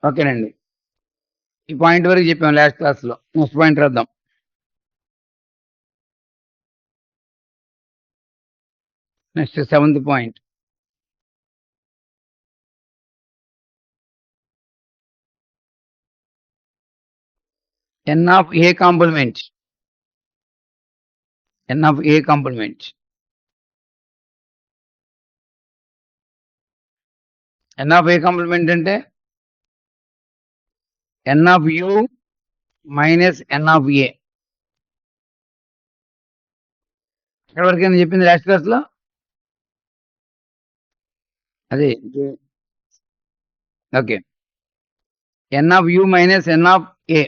ఓకేనండి. ఈ పాయింట్ వరకు చెప్పాం లాస్ట్ క్లాస్‌లో. నెక్స్ట్ పాయింట్ రాద్దాం. Next 7th point. n of a complement. n of a complement. n of a complement అంటే n of u minus n of a. ఎక్కడి వరకైనా చెప్పింది లాస్ట్ క్లాస్‌లో? అదే. Okay. n of u minus n of a.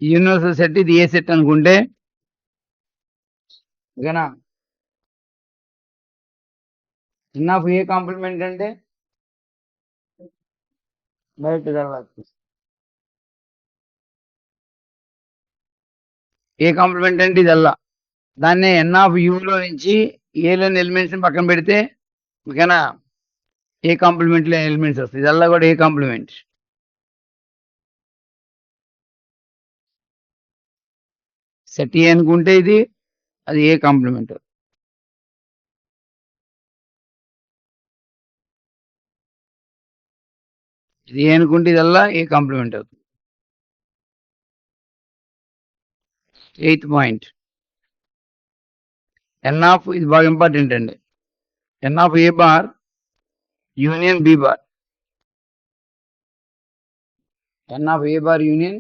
Universal set ఇది ఏ set అనుకుంటే ఓకేనా? n of a complement అంటే బయట చదవచ్చు. ఏ కాంప్లిమెంట్ అంటే ఇదల్లా. దాన్నే n of u లో నుంచి ఏలోని ఎలిమెంట్స్ పక్కన పెడితే ఓకేనా ఏ కాంప్లిమెంట్ లో ఎలిమెంట్స్ వస్తాయి. ఇదల్లా కూడా ఏ కాంప్లిమెంట్. సెట్ ఏ అనుకుంటే ఇది అది ఏ కాంప్లిమెంట్. ఇది ఏ అనుకుంటే ఇదల్లా ఏ కాంప్లిమెంట్ అవుతుంది. 8th point. n of ఇది బాగా ఇంపార్టెంట్ అండి. n of a bar union b bar. n of a bar union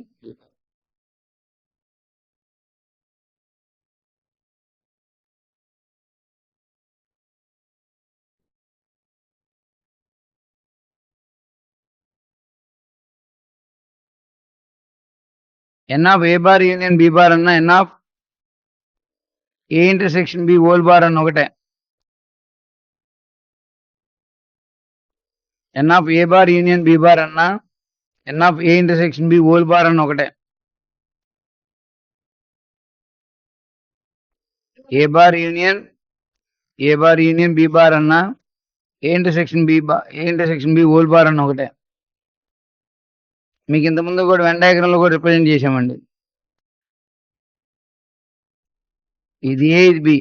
n of a bar union b bar అన్న n of a intersection b whole bar అన్న ఒకటే. n of a bar union b bar అన్న n of a intersection b whole bar అన్న ఒకటే. A bar union B bar అన్న A intersection B whole bar అన్న ఒకటే. మీకు ఇంతకుముందు కూడా వెన్ డయాగ్రామ్ లో కూడా రిప్రజెంట్ చేసామండి. ఇది ఏ ఇది బి.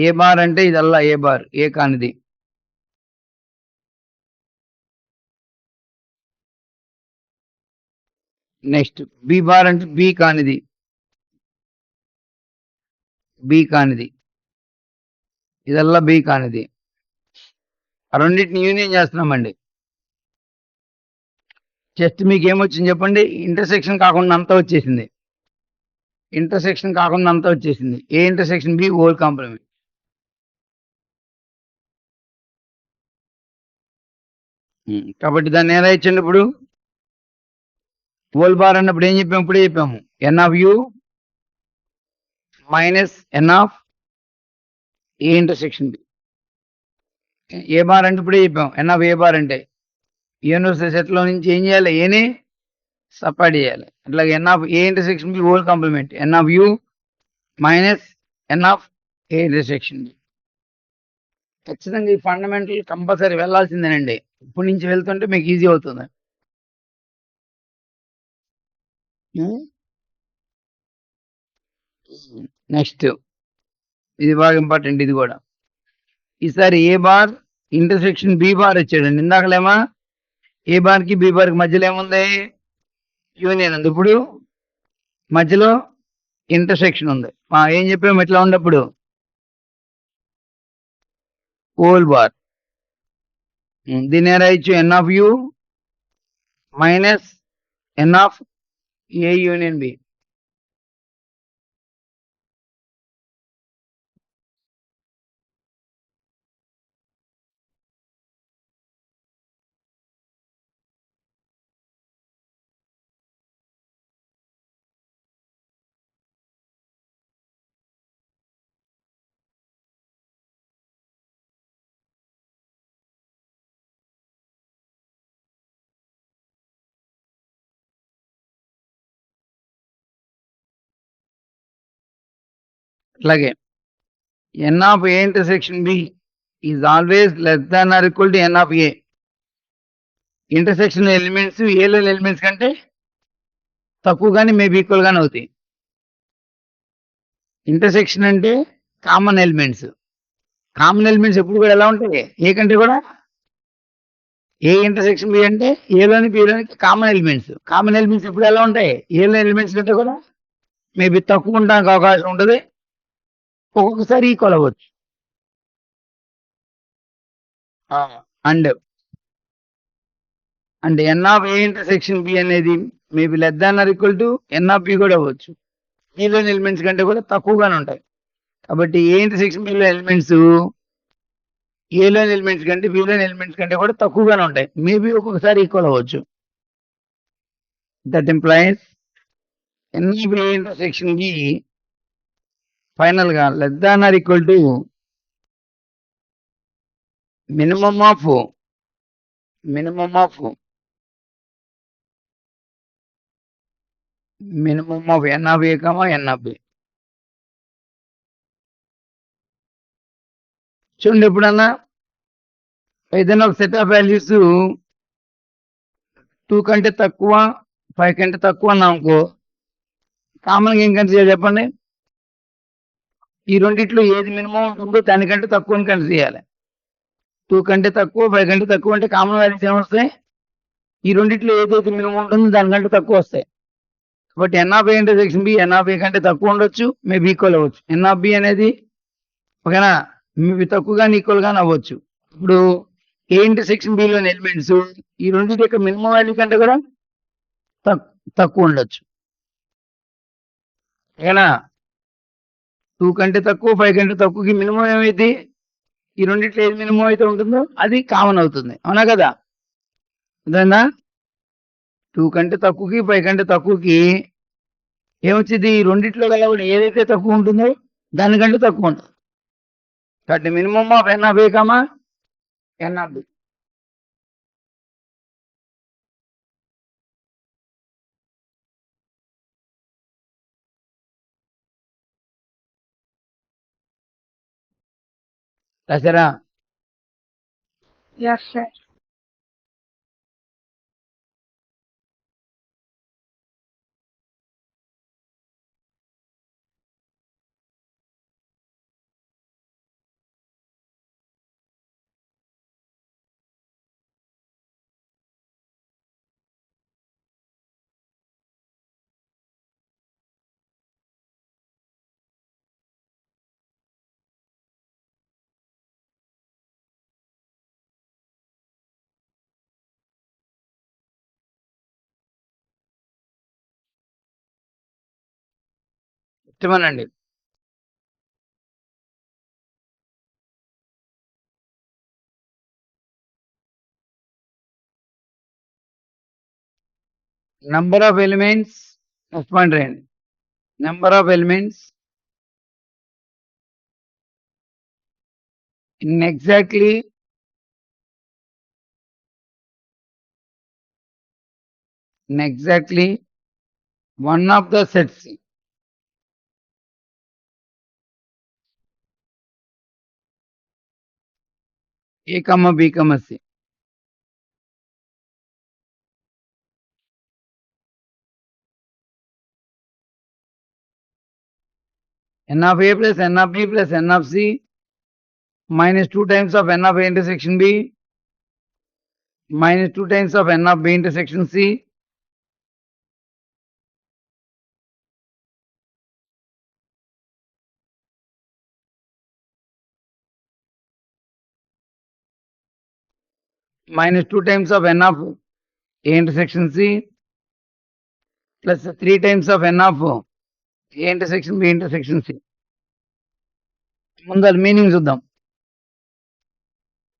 ఏ బార్ అంటే ఇదల్లా ఏ బార్ ఏ కానిది. నెక్స్ట్ బి బార్ అంటే బి కానిది. ఇదల్లా బి కానిది. ఆ రెండింటిని యూనియన్ చేస్తున్నామండి. జస్ట్ మీకు ఏమొచ్చింది చెప్పండి. ఇంటర్సెక్షన్ కాకుండా అంతా వచ్చేసింది. A intersection B whole complement. కాబట్టి దాన్ని ఎలా ఇచ్చండి ఇప్పుడు హోల్ బార్ అన్నప్పుడు ఏం చెప్పాము ఇప్పుడే చెప్పాము n of u minus n of A intersection B. A bar అంటే ఇప్పుడే చెప్పాం n of ఏ బార్ అంటే యూనివర్సల్ సెట్ లో నుంచి ఏం చేయాలి ఏని సపరేట్ చేయాలి. అట్లాగే n of A intersection B whole complement n of u minus n of A intersection B. ఖచ్చితంగా ఈ ఫండమెంటల్ కంపల్సరీ వెళ్ళాల్సిందేనండి. ఇప్పటి నుంచి వెళ్తుంటే మీకు ఈజీ అవుతుంది. నెక్స్ట్ ఇది బాగా ఇంపార్టెంట్. ఇది కూడా ఈసారి ఏ బార్ ఇంటర్సెక్షన్ బి బార్ వచ్చాడండి. ఇందాకలేమా ఏ బార్ కి బి బార్ కి మధ్యలో ఏముంది యూనియన్ ఉంది. ఇప్పుడు మధ్యలో ఇంటర్సెక్షన్ ఉంది. ఏం చెప్పాము ఇట్లా ఉన్నప్పుడు హోల్ బార్. దీని రాయొచ్చు n of u minus n of A union B. అలాగే n of a intersection b is always less than or equal to n of a. Intersection elements ఏలోని ఎలిమెంట్స్ కంటే తక్కువ కానీ మేబీ ఈక్వల్ గానే అవుతాయి. Intersection అంటే కామన్ ఎలిమెంట్స్. కామన్ ఎలిమెంట్స్ ఎప్పుడు కూడా ఎలా ఉంటాయి? ఏ కంటే కూడా ఏ ఇంటర్సెక్షన్ బి అంటే ఏలోని బిలోని కామన్ ఎలిమెంట్స్. కామన్ ఎలిమెంట్స్ ఎప్పుడు ఎలా ఉంటాయి? ఏలోని ఎలిమెంట్స్ కంటే కూడా మేబీ తక్కువ ఉండడానికి అవకాశం ఉంటుంది, ఒక్కొక్కసారి ఈక్వల్ అవ్వచ్చు. అండ్ అంటే n of A intersection B అనేది maybe less than or equal to n of B కూడా అవ్వచ్చు. ఏలోని ఎలిమెంట్స్ కంటే కూడా తక్కువగానే ఉంటాయి. కాబట్టి ఏ ఇంటర్సెక్షన్ బిలో ఎలిమెంట్స్ ఏలోని ఎలిమెంట్స్ కంటే బిలోని ఎలిమెంట్స్ కంటే కూడా తక్కువగానే ఉంటాయి, మేబీ ఒక్కొక్కసారి ఈక్వల్ అవ్వచ్చు. That implies n of A intersection B final గా less than or equal to minimum of n of A comma n of B. చూడండి, ఎప్పుడన్నా ఏదైనా ఒక సెట్ ఆఫ్ వాల్యూస్ 2 కంటే తక్కువ 5 కంటే తక్కువ అన్నాం అనుకో, కామన్గా ఏం కన్సిడర్ చెప్పండి? ఈ రెండిట్లో ఏది మినిమం ఉంటుందో దానికంటే తక్కువ అని కన్సిడర్ చేయాలి. 2 కంటే తక్కువ 5 కంటే తక్కువ అంటే కామన్ వాల్యూస్ ఏమొస్తాయి? ఈ రెండిట్లో ఏదైతే మినిమం ఉంటుందో దానికంటే తక్కువ వస్తాయి. కాబట్టి n of A intersection B n of A కంటే తక్కువ ఉండొచ్చు, మేబీ ఈక్వల్ అవ్వచ్చు. ఎన్ ఆఫ్ బి అనేది ఓకేనా, మేబీ తక్కువ కానీ ఈక్వల్ గానీ అవ్వచ్చు. ఇప్పుడు ఏ ఇంటర్సెక్షన్ బిలోని ఎలిమెంట్స్ ఈ రెండింటి యొక్క మినిమం వాల్యూ కంటే కూడా తక్కువ ఉండొచ్చు. ఓకేనా, 2 కంటే తక్కువ 5 కంటే తక్కువకి మినిమం ఏమైంది? ఈ రెండిట్లో ఏది మినిమం అయితే ఉంటుందో అది కామన్ అవుతుంది, అవునా కదా? అదేనా, 2 కంటే తక్కువకి 5 కంటే తక్కువకి ఏమొచ్చింది? ఈ రెండిట్లో కలవడం ఏదైతే తక్కువ ఉంటుందో దానికంటే తక్కువ ఉంటుంది. కాబట్టి minimum of n of A comma n of B. రాసారా? Yes, sir. ఇష్టమేనండి. నెంబర్ ఆఫ్ ఎలిమెంట్స్ రెస్పాండ్ రండి. Number of elements in exactly one of the sets A comma B comma C. N of A plus N of B plus N of C minus 2 times of N of A intersection B minus 2 times of N of B intersection C minus 2 times of N of A intersection C plus 3 times of N of A intersection B intersection C. ముందు meaning చూద్దాం.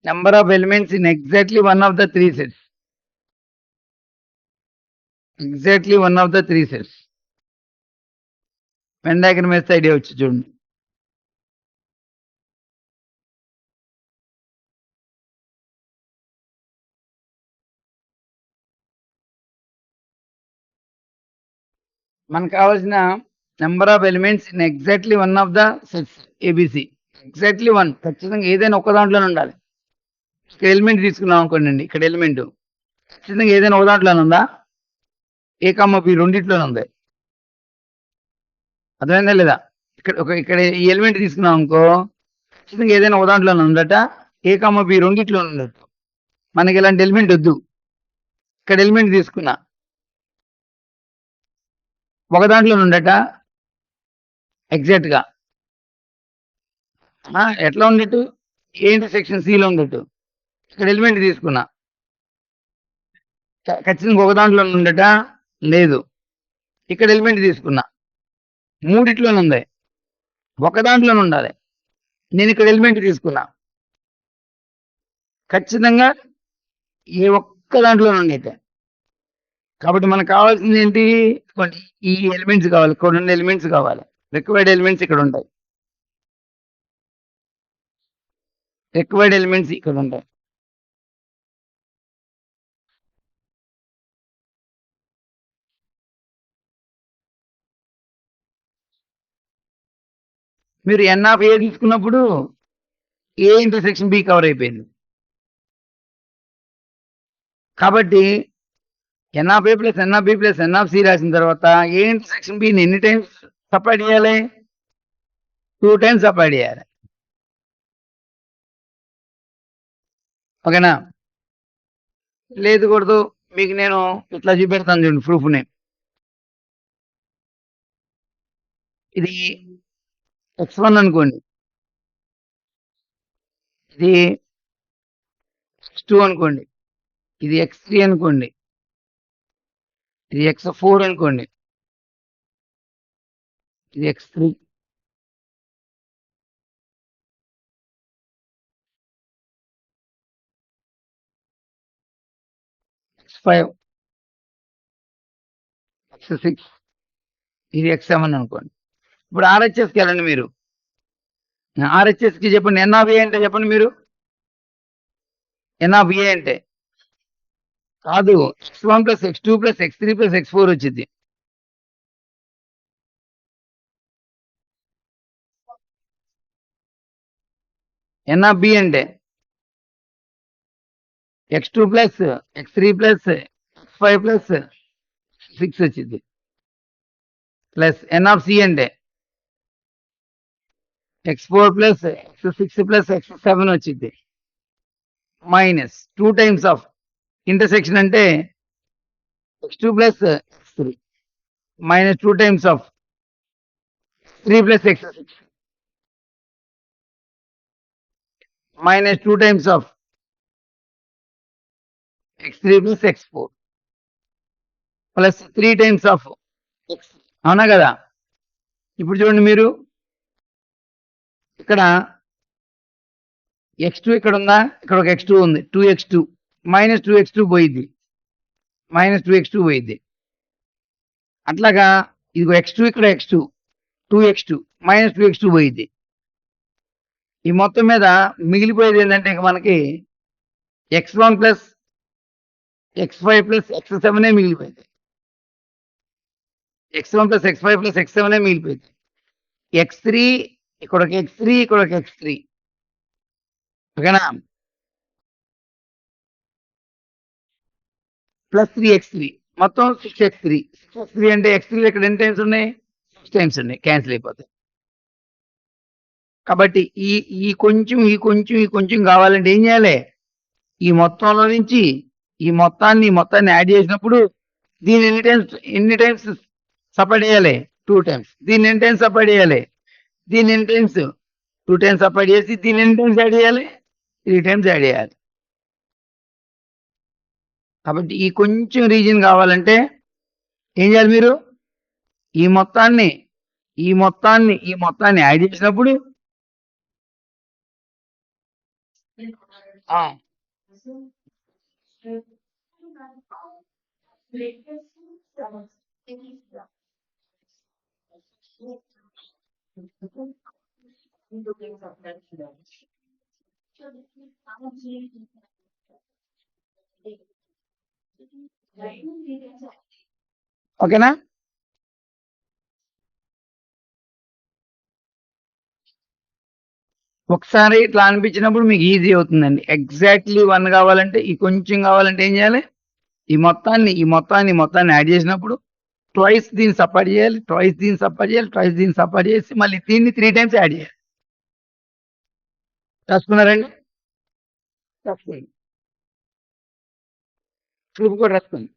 Number of elements in exactly one of the three sets. Exactly one of the three sets. Venn diagram వేస్తే idea వచ్చి చూడండి. మనకు కావాల్సిన number of elements in exactly one of the sets A B C. Exactly one, ఖచ్చితంగా ఏదైనా ఒక దాంట్లోనే ఉండాలి. ఇక్కడ ఎలిమెంట్ తీసుకున్నాం అనుకోండి, ఇక్కడ ఎలిమెంట్ ఖచ్చితంగా ఏదైనా ఒక దాంట్లోనే ఉందా? ఏ కమ్మ బి రెండిట్లోనే ఉంది. అర్థమైందా లేదా? ఇక్కడ ఈ ఎలిమెంట్ తీసుకున్నాం అనుకో, ఖచ్చితంగా ఏదైనా ఒక దాంట్లోనే ఉందట. ఏ కమ్మ బి రెండిట్లోనే ఉండదు. మనకి ఇలాంటి ఎలిమెంట్ వద్దు. ఇక్కడ ఎలిమెంట్ తీసుకున్నా, ఒక దాంట్లోనే ఉండట ఎగ్జాక్ట్ గా. ఎట్లా ఉండేట్టు? ఏ ఇంటర్సెక్షన్ సిలో ఉండేట్టు. ఇక్కడ ఎలిమెంట్ తీసుకున్నా, ఖచ్చితంగా ఒక దాంట్లో ఉండట లేదు. ఇక్కడ ఎలిమెంట్ తీసుకున్నా, మూడిట్లోనే ఉంది, ఒక దాంట్లోనే ఉండాలి. నేను ఇక్కడ ఎలిమెంట్ తీసుకున్నా, ఖచ్చితంగా ఏ ఒక్క దాంట్లోనే ఉండేట. కాబట్టి మనకు కావాల్సింది ఏంటి? ఈ ఎలిమెంట్స్ కావాలి, కొన్ని ఎలిమెంట్స్ కావాలి. రిక్వైర్డ్ ఎలిమెంట్స్ ఇక్కడ ఉంటాయి. రిక్వైర్డ్ ఎలిమెంట్స్ ఇక్కడ ఉంటాయి. మీరు ఎన్ ఆఫ్ ఏ తీసుకున్నప్పుడు ఏ ఇంటర్సెక్షన్ బి కవర్ అయిపోయింది. కాబట్టి n of A plus n of B plus n of C రాసిన తర్వాత ఏ ఇంటర్సెక్షన్ బిని ఎన్ని టైమ్స్ సపరేట్ చేయాలి? 2 టైమ్స్ సపరేట్ చేయాలి. ఓకేనా? లేదు కూడదు, మీకు నేను ఇట్లా చూపెడతాను చూడండి ప్రూఫ్ని. ఇది x1 అనుకోండి, ఇది x2 అనుకోండి, ఇది x3 అనుకోండి, ఇది x4 అనుకోండి, ఇది x3, x5, x6, ఇది x7 అనుకోండి. ఇప్పుడు ఆర్హెచ్ఎస్కి వెళ్ళండి మీరు. ఆర్హెచ్ఎస్కి చెప్పండి, ఎన్ ఆఫ్ ఏ అంటే చెప్పండి మీరు. ఎన్ ఆఫ్ ఏ అంటే కాదు, x1 plus x2 plus x3 plus x4 వచ్చింది. ఎన్ ఆఫ్ బి అంటే x2 plus x3 plus x5 plus 6 వచ్చింది. ప్లస్ ఎన్ ఆఫ్ సి అంటే x4 plus x6 plus x7 వచ్చింది. మైనస్ 2 టైమ్స్ ఆఫ్ ఇంటర్సెక్షన్ అంటే x2 plus x3 minus 2 times of 3 plus x6 minus 2 times of x3 plus x4 plus 3 times of x. అవునా కదా? ఇప్పుడు చూడండి మీరు, ఇక్కడ x2 ఇక్కడ ఉందా? ఇక్కడ ఒక x2 ఉంది, 2x2 మైనస్ 2x2 పోయిద్ది, మైనస్ 2x2 పోయిద్ది. అట్లాగా ఇదిగో x2 ఇక్కడ x2 2x2 మైనస్ 2x2 పోయిద్ది. ఈ మొత్తం మీద మిగిలిపోయేది ఏంటంటే ఇక మనకి x1 plus x5 plus x7 మిగిలిపోయింది. x1 plus x5 plus x7 మిగిలిపోయింది. x3 ఇక్కడ ఒక x3 ఇక్కడ ఒక x3. ఓకేనా? ప్లస్ 3x3 మొత్తం 6x3. 6x3 అంటే x3 ఇక్కడ ఎన్ని టైమ్స్ ఉన్నాయి? 6 టైమ్స్ ఉన్నాయి, క్యాన్సిల్ అయిపోతాయి. కాబట్టి ఈ కొంచెం ఈ కొంచెం ఈ కొంచెం కావాలంటే ఏం చేయాలి? ఈ మొత్తంలో నుంచి ఈ మొత్తాన్ని యాడ్ చేసినప్పుడు దీన్ని ఎన్ని టైమ్స్ సపరేట్ చేయాలి? 2 టైమ్స్. దీన్ని ఎన్ని టైమ్స్ సపరేట్ చేయాలి? దీన్ని ఎన్ని టైమ్స్? 2 టైమ్స్ సపరేట్ చేసి దీన్ని ఎన్ని టైమ్స్ యాడ్ చేయాలి? 3 టైమ్స్ యాడ్ చేయాలి. కాబట్టి ఈ కొంచెం రీజన్ కావాలంటే ఏం చేయాలి మీరు? ఈ మొత్తాన్ని యాడ్ చేసినప్పుడు ఓకేనా? ఒకసారి ఇట్లా అనిపించినప్పుడు మీకు ఈజీ అవుతుందండి. ఎగ్జాక్ట్‌లీ 1 కావాలంటే ఈ కొంచెం కావాలంటే ఏం చేయాలి? ఈ మొత్తాన్ని యాడ్ చేసినప్పుడు ట్వైస్ దీన్ని సపరేట్ చేయాలి. ట్వైస్ దీన్ని సపరేట్ చేయాలి. ట్వైస్ దీన్ని సపరేట్ చేసి మళ్ళీ దీన్ని 3 టైమ్స్ యాడ్ చేయాలి. రాసుకున్నారండి? రాసుకోండి. ప్రూఫ్ కూడా రాసుకోండి.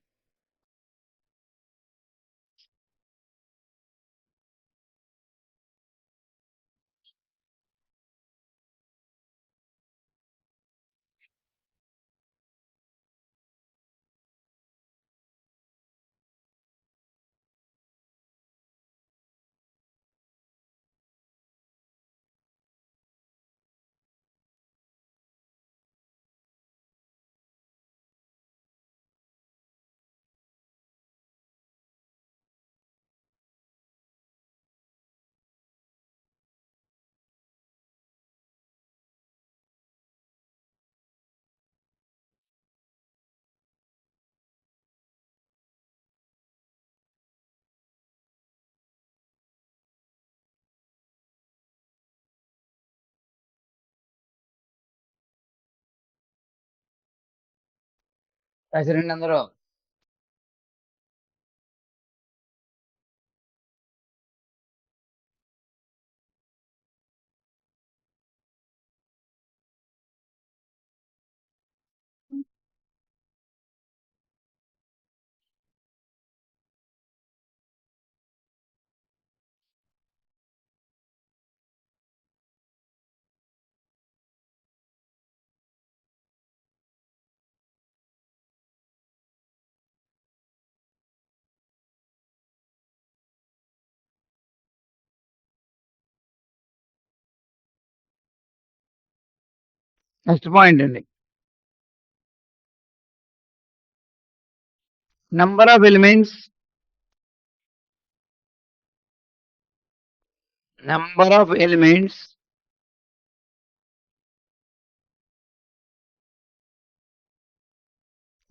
రాసారండి అందరూ? నెక్స్ట్ పాయింట్ అండి. Number of elements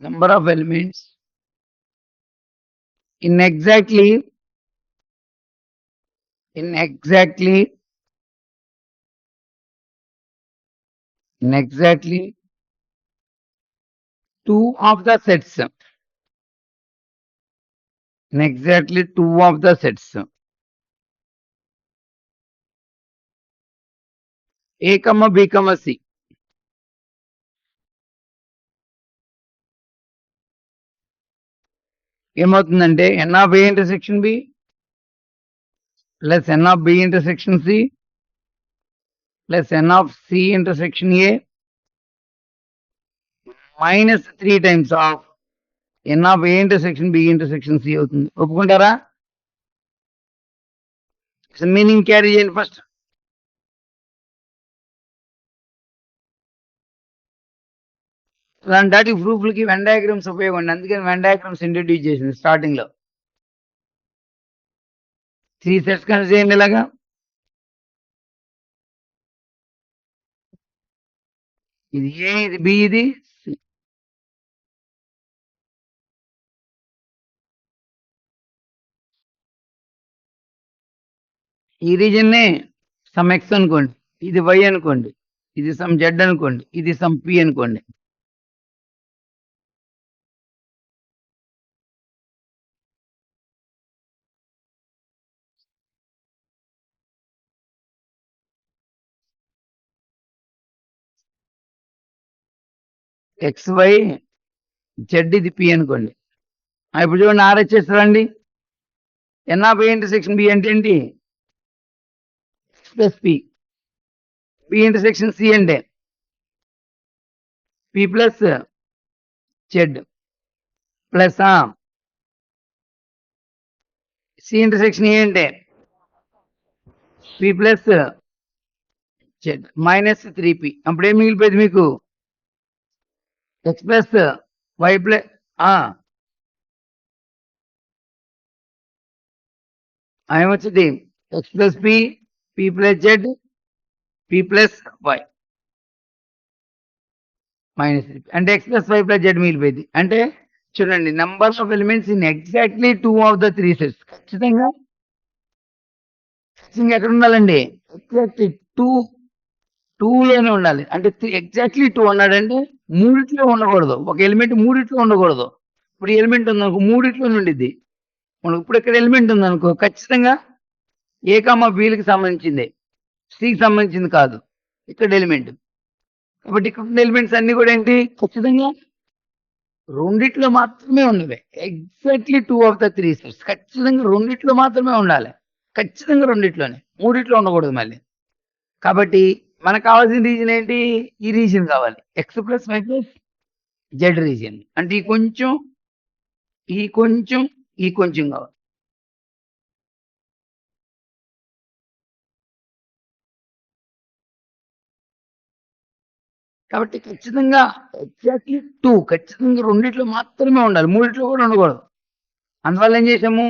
number of elements in exactly in exactly 2 of the sets. In exactly 2 of the sets. A, B, C. ఏమవుతుందంటే n of A intersection B plus n of B intersection C plus n of C intersection A minus 3 times of n of A intersection B intersection C అవుతుంది. ఒప్పుకుంటారా? Meaning carry చేయండి first. దాటి ప్రూఫ్లకి Venn diagrams ఉపయోగం. అందుకని Venn diagrams introduce చేసింది starting లో. 3 sets consider చేయండి ఇలాగా. ఇది ఏ, ఇది బి, ఇది సి. ఈ రీజన్ నే సమ్ ఎక్స్ అనుకోండి, ఇది వై అనుకోండి, ఇది సమ్ జెడ్ అనుకోండి, ఇది సమ్ పి అనుకోండి. ఎక్స్ వై జెడ్ ఇది పి అనుకోండి. ఇప్పుడు చూడండి ఆర్హెచ్ఎస్ రండి. N of A intersection B అంటే ఏంటి? Plus P. B intersection C అంటే P plus Z plus C intersection A అంటే P plus Z minus 3p. అప్పుడు ఏం మిగిలిపోయింది మీకు? ఎక్స్ ప్లస్ వై ప్లస్ ఏమొచ్చింది? X plus P, P plus Z, P plus Y minus 3p అంటే X plus Y plus Z మిగిలిపోయింది. అంటే చూడండి, number of elements in exactly 2 of the 3 sets. ఖచ్చితంగా ఎక్కడ ఉండాలండి? ఎగ్జాక్ట్లీ 2 2లోనే ఉండాలి. అంటే ఎగ్జాక్ట్‌లీ 2 అన్నాడంటే మూడిట్లో ఉండకూడదు. ఒక ఎలిమెంట్ మూడిట్లో ఉండకూడదు. ఇప్పుడు ఈ ఎలిమెంట్ ఉందనుకో మూడిట్లోనే ఉండిద్ది. మనకు ఇప్పుడు ఇక్కడ ఎలిమెంట్ ఉందనుకో ఖచ్చితంగా ఏ, బి‌లకి సంబంధించిందే. సికి సంబంధించింది కాదు. ఇక్కడ ఎలిమెంట్. కాబట్టి ఇక్కడ ఉన్న ఎలిమెంట్స్ అన్నీ కూడా ఏంటి ఖచ్చితంగా రెండిట్లో మాత్రమే ఉన్నవి. Exactly 2 of the 3 sets. ఖచ్చితంగా రెండిట్లో మాత్రమే ఉండాలి. ఖచ్చితంగా రెండిట్లోనే. మూడిట్లో ఉండకూడదు మళ్ళీ. కాబట్టి మనకు కావాల్సిన రీజన్ ఏంటి? ఈ రీజన్ కావాలి. X plus Y plus Z region. అంటే ఈ కొంచెం, ఈ కొంచెం, ఈ కొంచెం కావాలి. కాబట్టి ఖచ్చితంగా ఎగ్జాక్ట్‌లీ 2 ఖచ్చితంగా రెండిట్లో మాత్రమే ఉండాలి. మూడిట్లో కూడా ఉండకూడదు. అందువల్ల ఏం చేసాము?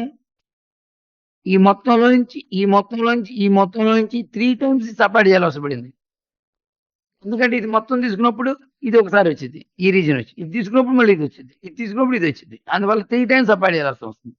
ఈ మొత్తంలో నుంచి, ఈ మొత్తంలో నుంచి, ఈ మొత్తంలో నుంచి 3 టైమ్స్ సపరేట్ చేయాల్సి పడింది. ఎందుకంటే ఇది మొత్తం తీసుకున్నప్పుడు ఇది ఒకసారి వచ్చింది. ఈ రీజన్ వచ్చి. ఇది తీసుకున్నప్పుడు మళ్ళీ ఇది వచ్చింది. ఇది తీసుకున్నప్పుడు ఇది వచ్చింది. అందువల్ల 3 టైమ్స్ సపరేట్ చేయాల్సి వస్తుంది.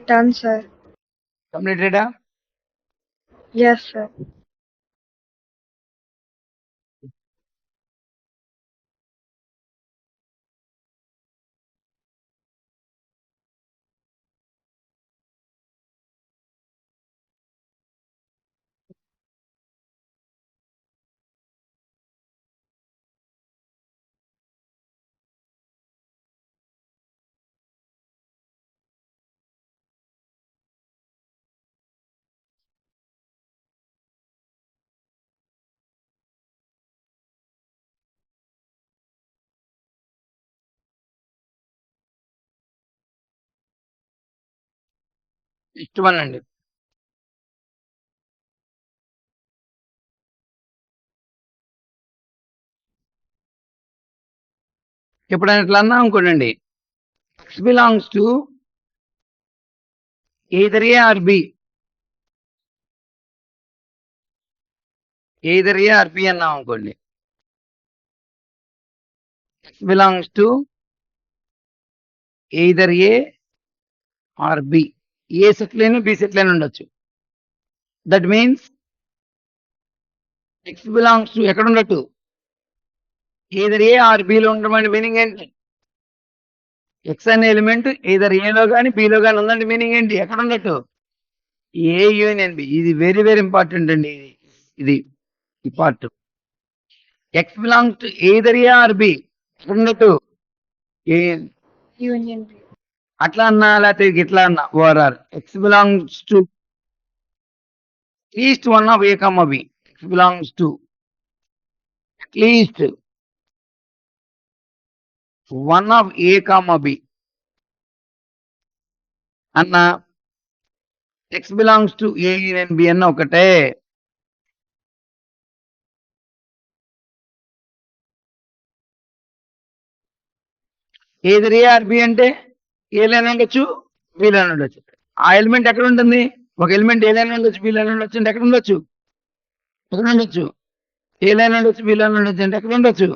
Done, sir. కంప్లీటెడా? Yes, sir. నెక్స్ట్ వన్ అండి. ఎప్పుడైనా ఇట్లా అన్నా అనుకోండి, X belongs to either A or B. Either A or B అన్నాం అనుకోండి. X belongs to either A or B. A set లైన్ బి సెట్ లైన్ ఉండొచ్చు. That means X belongs to ఎక్కడ ఉండట్టు ఎయిదర్ ఏ ఆర్ బిలో ఉండడం మీనింగ్ ఏంటి? ఎక్స్ అనే ఎలిమెంట్ ఎయిదర్ ఏలో కానీ బిలో కానీ ఉందంటే మీనింగ్ ఏంటి? ఎక్కడ ఉండట్టు ఏ యూనియన్ బి. ఇది వెరీ వెరీ ఇంపార్టెంట్ అండి. ఇది ఈ part. X belongs to either A or B. ఎక్కడ ఉండట్టు ఏ Union B. అట్లా అన్నా లేకపోతే ఇట్లా అన్నా or X belongs to at least one of A comma B. X belongs to at least one of A comma B అన్న X belongs to A union B అన్న ఒకటే. ఏది ఏ ఆర్ బి అంటే ఏ లైన్ ఉండొచ్చు, బి లైన్ ఉండొచ్చు. ఆ ఎలిమెంట్ ఎక్కడ ఉంటుంది? ఒక ఎలిమెంట్ ఏ లైన్ ఉండొచ్చు, బి లైన్ ఉండొచ్చు అంటే ఎక్కడ ఉండొచ్చు? ఎక్కడ ఉండొచ్చు? ఏ లైన్ ఉండొచ్చు, బి లైన్ ఉండొచ్చు అంటే ఎక్కడ ఉండొచ్చు?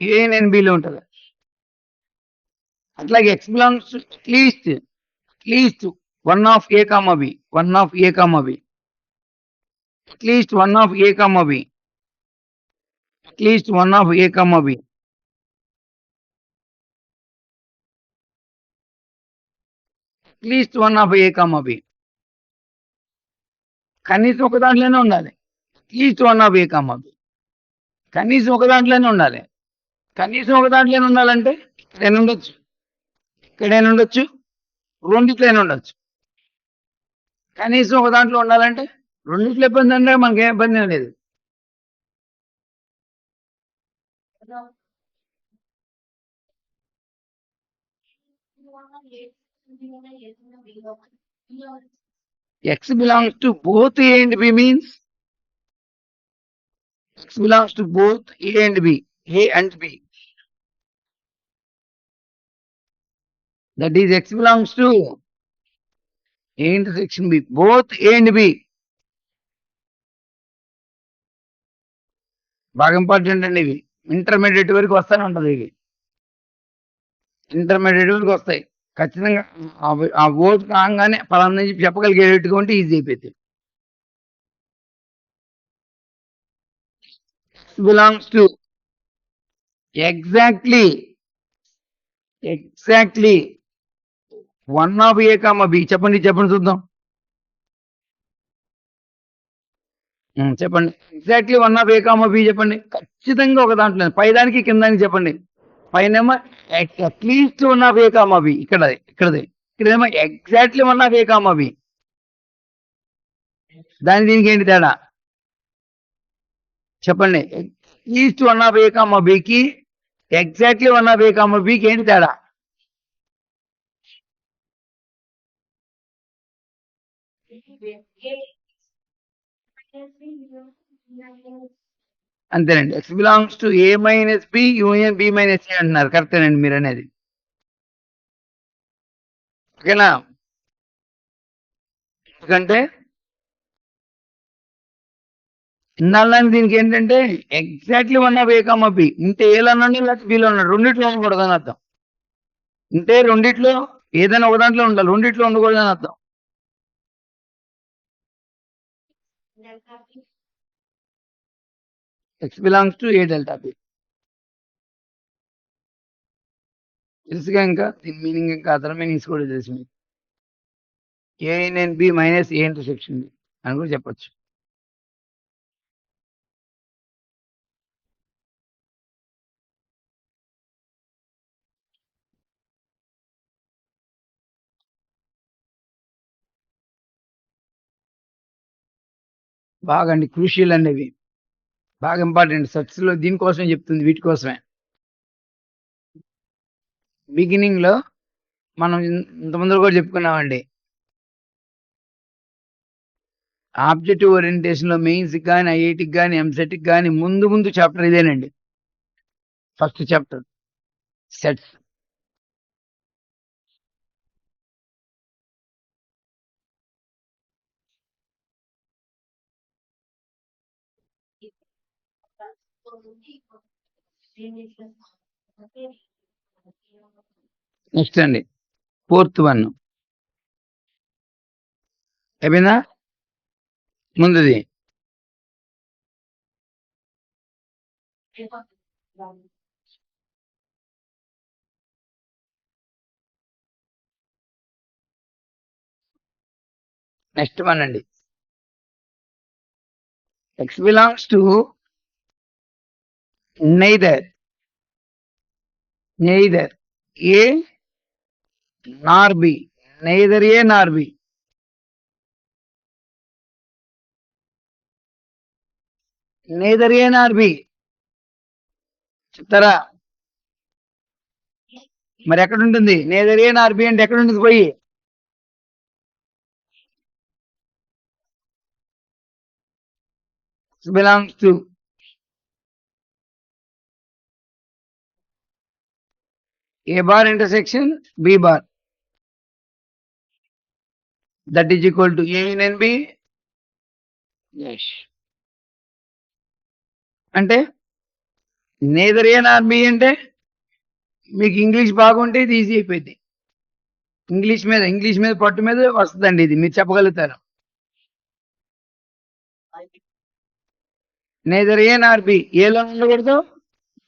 ఏ నేను బిలో ఉంటుంది. అట్లాగే x belongs at least one of A comma B. One of A comma B. At least one of A comma B. At least one of A comma B. At least one of A comma B. కనీసం ఒక దాంట్లోనే ఉండాలి. At least one of A comma B. కనీసం ఒక దాంట్లోనే ఉండాలి. కనీసం ఒక దాంట్లోనే ఉండాలంటే ఎక్కడైనా ఉండొచ్చు, ఎక్కడైనా ఉండొచ్చు, రెండిట్లైనా ఉండొచ్చు. కనీసం ఒక దాంట్లో ఉండాలంటే రెండిట్లో ఇబ్బంది అంటే మనకేం ఇబ్బంది ఏం లేదు. X belongs to both A and B means X belongs to both A and B. A and B. That is X belongs to A intersection B. Both A and B. బాగా ఇంపార్టెంట్ అండి ఇవి. Intermediate వరకు వస్తూనే ఉంటది ఇవి. Intermediate వరకు వస్తాయి ఖచ్చితంగా. ఆ వర్డ్ కాగానే పలానా నుంచి చెప్పగలిగేట్టుగా ఉంటే ఈజీ అయిపోతుంది. Belongs to exactly one of A comma B. చెప్పండి చూద్దాం. చెప్పండి. Exactly one of A comma B చెప్పండి. ఖచ్చితంగా ఒక దాంట్లో పైదానికి కిందానికి చెప్పండి. పైనేమో at least one of A comma B, ఇక్కడేమో exactly one of A comma B. దీనికి ఏంటి తేడా చెప్పండి. At least one of A comma బికి exactly one of A comma బికి ఏంటి తేడా? అంతేనండి. X belongs to A minus B union B minus ఏ అంటున్నారు. కరెక్టేనండి మీరు అనేది. ఓకేనా? ఎందుకంటే ఇందాలని దీనికి ఏంటంటే exactly one of A comma B ఉంటే ఏలో అన్నాడు లేకపోతే బిలో ఉన్నాడు, రెండిట్లో ఉండకూడదు అని అర్థం. ఉంటే రెండిట్లో ఏదైనా ఒక దాంట్లో ఉండాలి, రెండిట్లో ఉండకూడదు అని అర్థం. X belongs to A delta B. తెలుసుగా? ఇంకా దీని మీనింగ్ ఇంకా అదర్ మీనింగ్స్ కూడా తెలుసు మీకు. A and B minus A intersection B అని కూడా చెప్పొచ్చు. బాగా అండి క్రూషియల్ అనేవి బాగా ఇంపార్టెంట్. సెట్స్ లో దీనికోసమే చెప్తుంది, వీటి కోసమే. బిగినింగ్ లో మనం ఇంతకుముందు కూడా చెప్పుకున్నామండి, ఆబ్జెక్టివ్ ఓరియంటేషన్ లో మెయిన్స్ కానీ ఐఐటికి కానీ ఎంసెట్ కి కానీ ముందు చాప్టర్ ఇదేనండి. First chapter sets. నెక్స్ట్ అండి ఫోర్త్ వన్ అయిపోయిందా? ముందుది నెక్స్ట్ వన్ అండి. X belongs to neither A nor B. Neither A nor B. Neither A nor B చెప్తారా? మరి ఎక్కడ ఉంటుంది నెయిదర్ ఏ నార్ బి అంటే? ఎక్కడ ఉంటుంది పోయి? Belongs to A bar intersection B bar. That is equal to A union B. అంటే neither A nor B అంటే మీకు ఇంగ్లీష్ బాగుంటే ఇది ఈజీ అయిపోయింది. ఇంగ్లీష్ మీద పట్టు మీద వస్తుందండి, ఇది మీరు చెప్పగలుగుతారు. నేదర్ ఏ నార్ బి, ఏలో ఉండకూడదు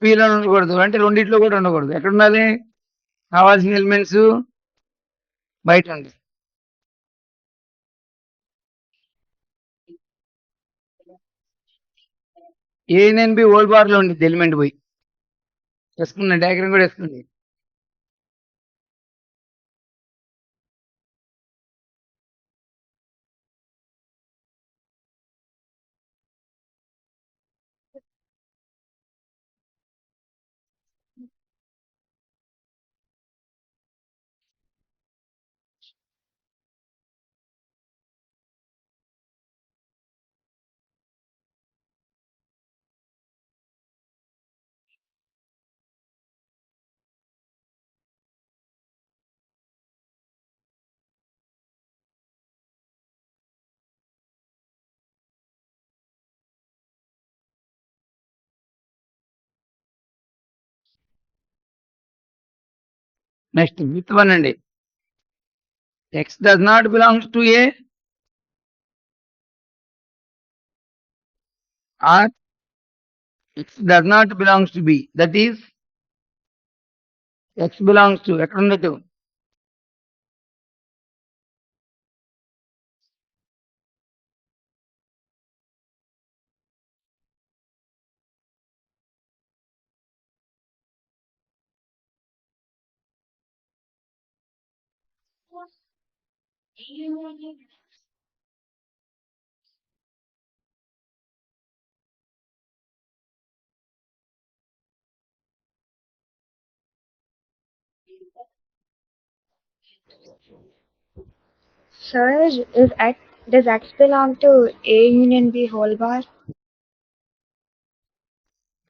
బిలో ఉండకూడదు, అంటే రెండిట్లో కూడా ఉండకూడదు. ఎక్కడ ఉండాలి? కావాల్సిన ఎలిమెంట్స్ బయట ఉంది. ఏఎన్ఎన్ బి ఓల్డ్ బార్ లో ఉంది ఎలిమెంట్ పోయి వేసుకున్నా, డయాగ్రామ్ కూడా వేసుకుంది. నెక్స్ట్ ఫిఫ్త్ వన్ అండి. X does not belongs to A or X does not belongs to B. That is X belongs to ఎక్కడ ఉండదు. Sir, does X belong to A union B whole bar?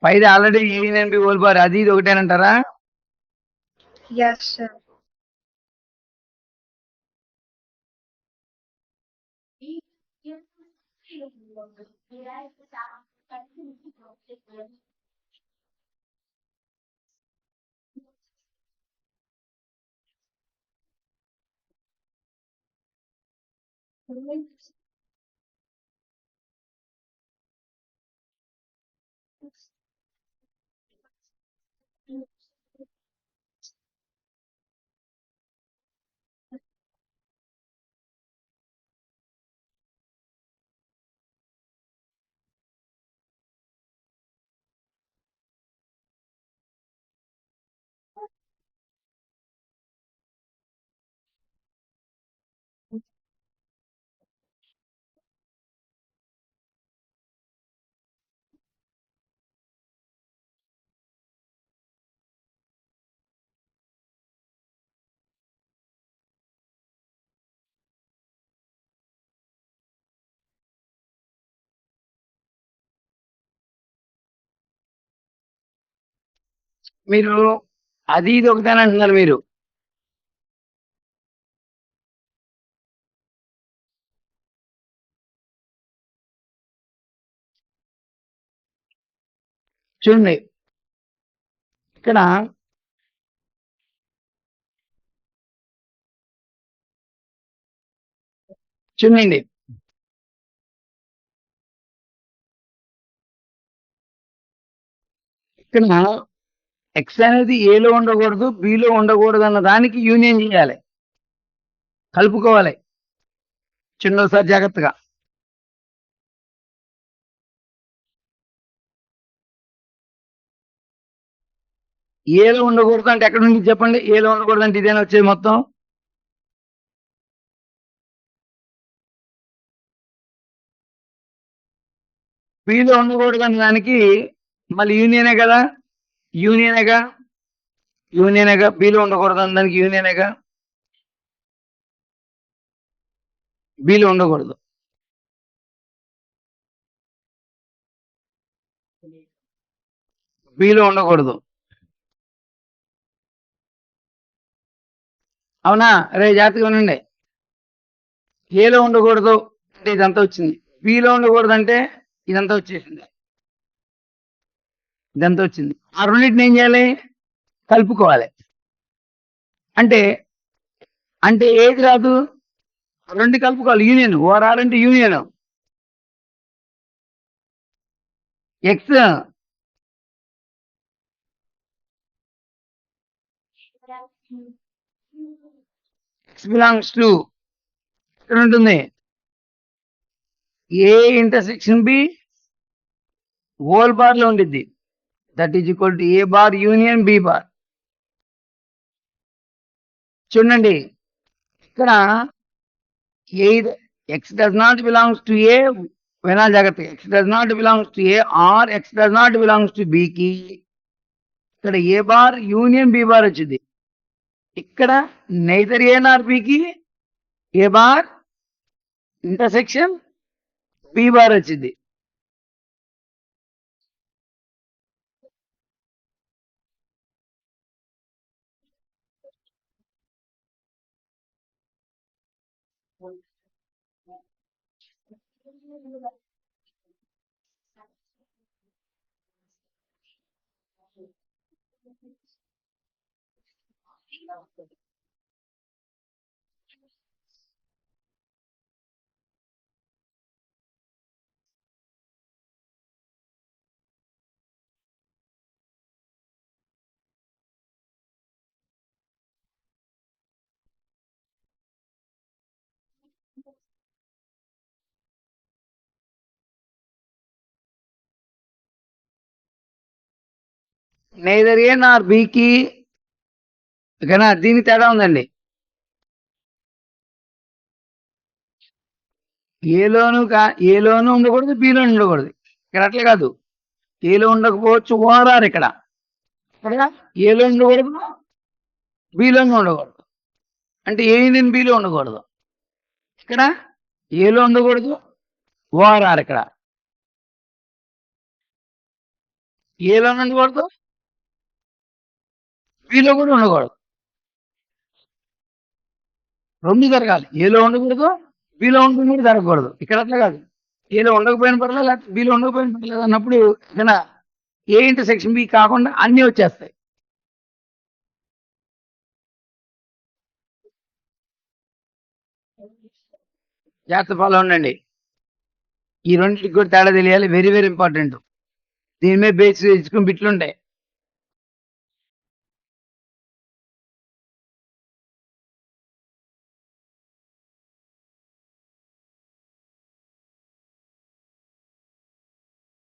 పైది already ఏ union B whole bar, అది ఇది ఒకటేనంటారా? Yes, sir. మీరు అది ఇది ఒకటేనంటున్నారు మీరు. చూడండి ఇక్కడ చూడండి, ఇక్కడ ఎక్స్ అనేది ఏలో ఉండకూడదు, బిలో ఉండకూడదు అన్న దానికి యూనియన్ చేయాలి, కలుపుకోవాలి. చిన్నసారి జాగ్రత్తగా. ఏలో ఉండకూడదు అంటే ఎక్కడ నుంచి చెప్పండి? ఏలో ఉండకూడదు అంటే ఇదేనా వచ్చేది మొత్తం? బిలో ఉండకూడదు అన్న దానికి మళ్ళీ యూనియనే కదా, యూనియనేగా, యూనియనేగా. బిలో ఉండకూడదు అన్న దానికి యూనియనేగా, బిలో ఉండకూడదు. బిలో ఉండకూడదు, అవునా? రే జాగ్రత్తగా ఉండండి. ఏలో ఉండకూడదు అంటే ఇదంతా వచ్చింది, బిలో ఉండకూడదు అంటే ఇదంతా వచ్చేసింది, ఇదంతా వచ్చింది. ఆ రెండింటిని ఏం చేయాలి? కలుపుకోవాలి. అంటే అంటే ఏది రాదు? రెండు కలుపుకోవాలి, యూనియన్. ఓఆర్ఆర్ అంటే union. X X belongs to ఇక్కడ ఉంటుంది A intersection B whole bar లో ఉండిద్ది. That is equal to A bar union B bar. చూడండి ఇక్కడ A X does not belongs to A, వినాలి జాగ్రత్తగా. X does not belongs to A or X does not belongs to B కి ఇక్కడ A bar union B bar వచ్చింది. ఇక్కడ neither A nor బికి A bar intersection B bar వచ్చింది. Neither A nor బికి ఓకేనా, దీనికి తేడా ఉందండి. ఏలోను ఉండకూడదు, బిలో ఉండకూడదు. ఇక్కడ అట్లా కాదు, ఏలో ఉండకపోవచ్చు, ఓఆర్ఆర్ ఇక్కడ ఏలో ఉండకూడదు, బిలోనూ ఉండకూడదు. అంటే ఏ యూనియన్ బిలో ఉండకూడదు. ఇక్కడ ఏలో ఉండకూడదు, ఓఆర్ఆర్ ఇక్కడ ఏలో ఉండకూడదు, బిలో కూడా ఉండకూడదు. రెండు జరగాలి, ఏలో ఉండకూడదు, బిలో ఉండడం కూడా జరగకూడదు. ఇక్కడ అట్లా కాదు, ఏలో ఉండకపోయిన పర్లేదు, లేకపోతే బిలో ఉండకపోయిన పర్లేదు అన్నప్పుడు ఇక్కడ ఏ ఇంటర్సెక్షన్ బి కాకుండా అన్నీ వచ్చేస్తాయి. జాగ్రత్త ఫాలో ఉండండి. ఈ రెండింటికి కూడా తేడా తెలియాలి, వెరీ వెరీ ఇంపార్టెంట్. దీని మీద బేస్ చేసుకుని బిట్లు ఉంటాయి.